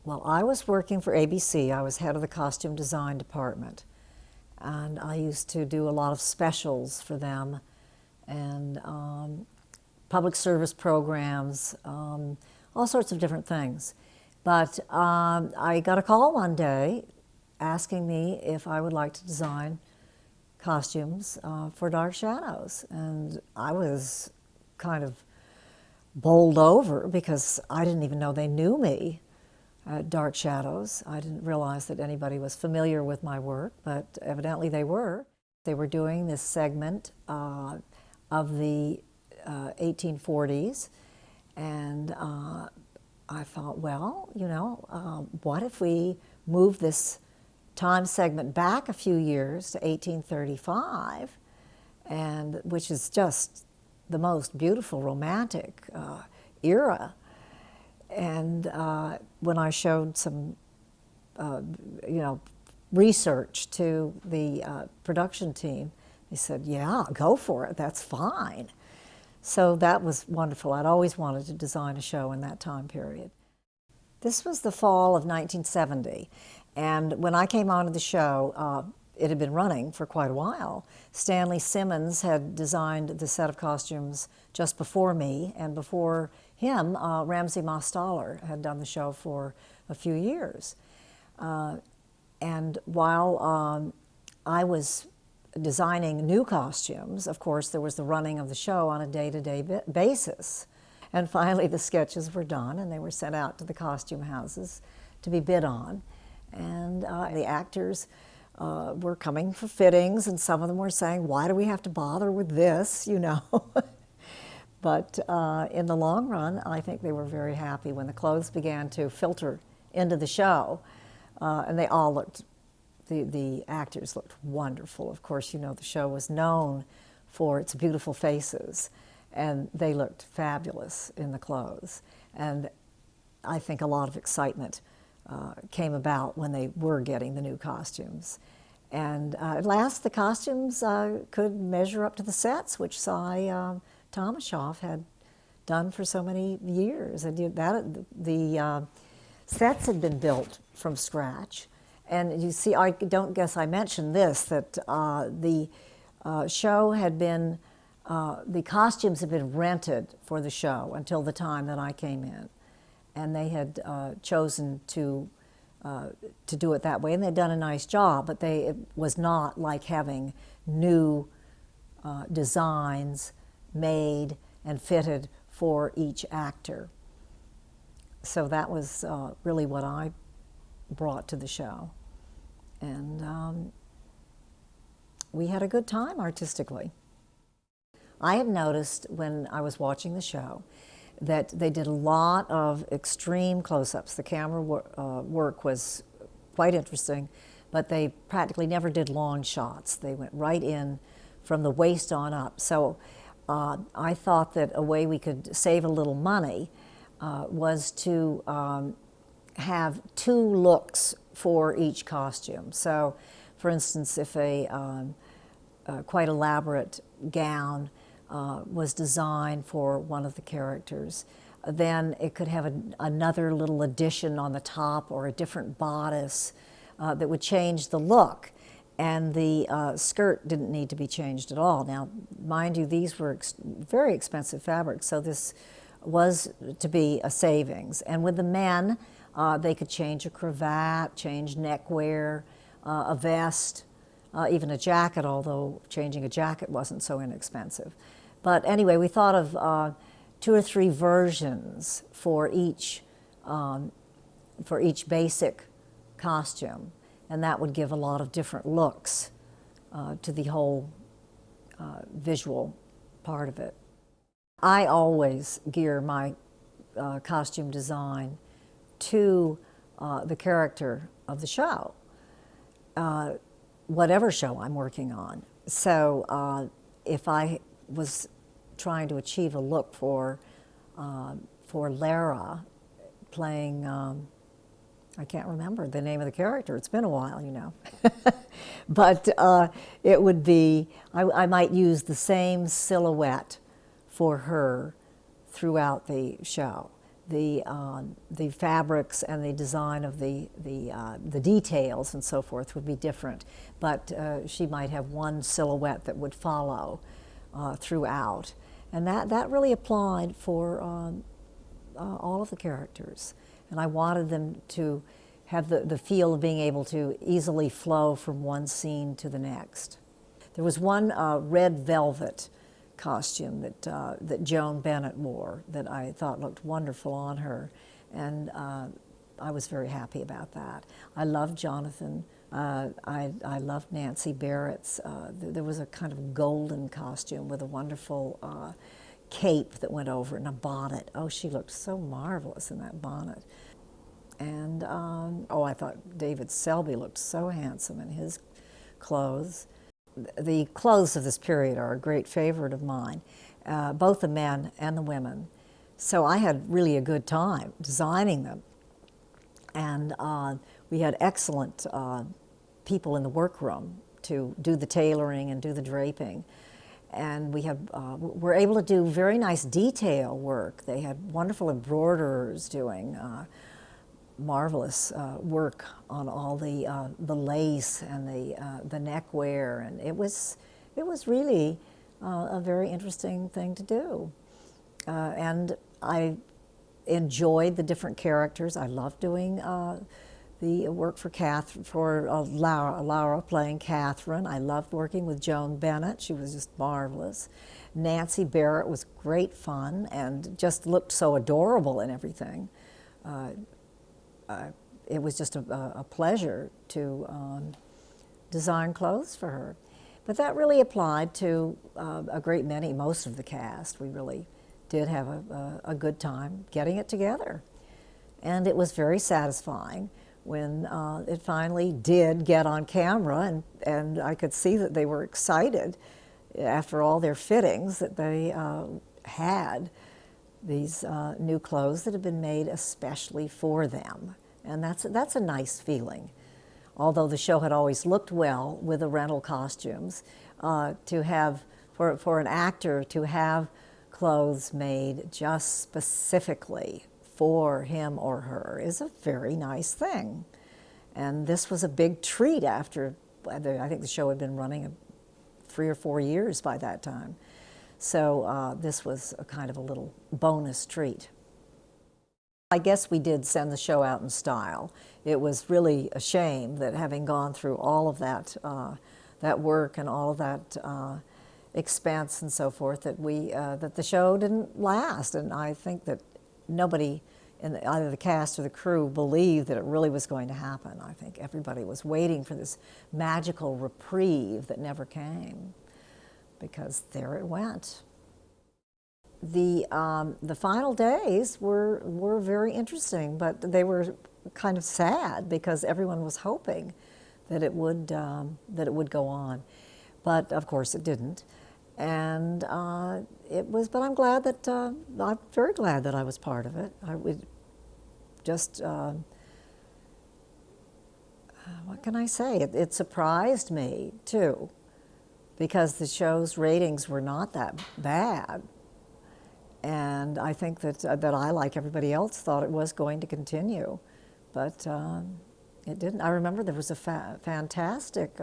Well, I was working for ABC. I was head of the costume design department. And I used to do a lot of specials for them and public service programs, all sorts of different things. But I got a call one day asking me if I would like to design costumes for Dark Shadows. And I was kind of bowled over because I didn't even know they knew me at Dark Shadows. I didn't realize that anybody was familiar with my work, but evidently they were. They were doing this segment of the 1840s, and I thought, well, you know, what if we move this time segment back a few years to 1835, and which is just the most beautiful romantic era. And when I showed some, research to the production team, they said, yeah, go for it, that's fine. So that was wonderful. I'd always wanted to design a show in that time period. This was the fall of 1970, and when I came onto the show, it had been running for quite a while. Stanley Simmons had designed the set of costumes just before me, and before him, Ramsey Mostaller had done the show for a few years. And while I was designing new costumes, of course, there was the running of the show on a day-to-day basis. And finally, the sketches were done, and they were sent out to the costume houses to be bid on. And the actors were coming for fittings, and some of them were saying, why do we have to bother with this, you know? But in the long run, I think they were very happy when the clothes began to filter into the show. And they all looked, the actors looked wonderful. Of course, you know, the show was known for its beautiful faces, and they looked fabulous in the clothes. And I think a lot of excitement came about when they were getting the new costumes. And at last, the costumes could measure up to the sets, which Cy Tomashoff had done for so many years. And the sets had been built from scratch. And you see, I don't guess I mentioned this, that the show had been, the costumes had been rented for the show until the time that I came in. And they had chosen to do it that way, and they'd done a nice job, but it was not like having new designs made and fitted for each actor. So that was really what I brought to the show. And we had a good time artistically. I had noticed when I was watching the show that they did a lot of extreme close-ups. The camera work was quite interesting, but they practically never did long shots. They went right in from the waist on up. So I thought that a way we could save a little money was to have two looks for each costume. So, for instance, if a quite elaborate gown was designed for one of the characters, then it could have another little addition on the top or a different bodice that would change the look. And the skirt didn't need to be changed at all. Now, mind you, these were very expensive fabrics, so this was to be a savings. And with the men, they could change a cravat, change neckwear, a vest, even a jacket, although changing a jacket wasn't so inexpensive. But anyway, we thought of 2 or 3 versions for each basic costume, and that would give a lot of different looks to the whole visual part of it. I always gear my costume design to the character of the show, whatever show I'm working on. So if I was trying to achieve a look for Lara playing, I can't remember the name of the character, it's been a while, you know. But it would be, I might use the same silhouette for her throughout the show. the fabrics and the design of the details and so forth would be different, but she might have one silhouette that would follow throughout, and that really applied for all of the characters, and I wanted them to have the feel of being able to easily flow from one scene to the next. There was one red velvet costume that Joan Bennett wore that I thought looked wonderful on her, and I was very happy about that. I loved Jonathan. I loved Nancy Barrett's. There was a kind of golden costume with a wonderful cape that went over and a bonnet. Oh, she looked so marvelous in that bonnet. And oh, I thought David Selby looked so handsome in his clothes. The clothes of this period are a great favorite of mine, both the men and the women. So I had really a good time designing them. And we had excellent people in the workroom to do the tailoring and do the draping. And we were able to do very nice detail work. They had wonderful embroiderers doing marvelous work on all the lace and the neckwear, and it was really a very interesting thing to do. And I enjoyed the different characters. I loved doing the work for Laura playing Catherine. I loved working with Joan Bennett. She was just marvelous. Nancy Barrett was great fun and just looked so adorable in everything. It was just a pleasure to design clothes for her. But that really applied to a great many, most of the cast. We really did have a good time getting it together. And it was very satisfying when it finally did get on camera, and I could see that they were excited after all their fittings that they had these new clothes that had been made especially for them. And that's a nice feeling. Although the show had always looked well with the rental costumes, to have, for an actor to have clothes made just specifically for him or her is a very nice thing. And this was a big treat after, I think the show had been running 3 or 4 years by that time. So this was a kind of a little bonus treat. I guess we did send the show out in style. It was really a shame that having gone through all of that, that work and all of that expense and so forth, that that the show didn't last. And I think that nobody in either the cast or the crew believed that it really was going to happen. I think everybody was waiting for this magical reprieve that never came, because there it went. The final days were very interesting, but they were kind of sad because everyone was hoping that it would go on, but of course it didn't. And it was. But I'm glad that I'm very glad that I was part of it. I would just what can I say? It surprised me too, because the show's ratings were not that bad. And I think that I, like everybody else, thought it was going to continue, but it didn't. I remember there was a fantastic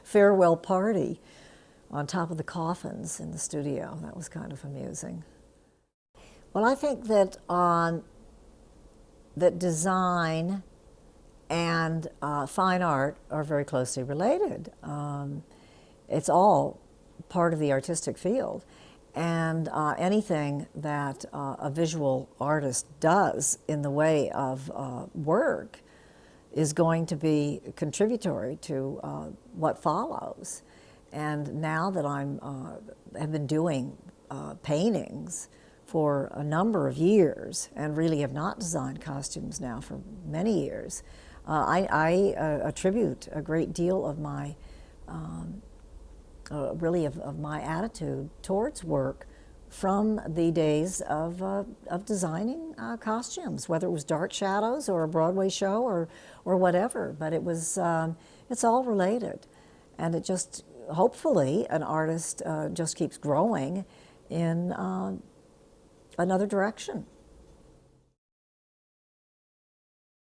farewell party on top of the coffins in the studio. That was kind of amusing. Well, I think that that design and fine art are very closely related. It's all part of the artistic field. And anything that a visual artist does in the way of work is going to be contributory to what follows. And now that have been doing paintings for a number of years and really have not designed costumes now for many years, I attribute a great deal of my really of my attitude towards work from the days of designing costumes, whether it was Dark Shadows or a Broadway show or whatever. But it was it's all related, and it just hopefully an artist just keeps growing in another direction.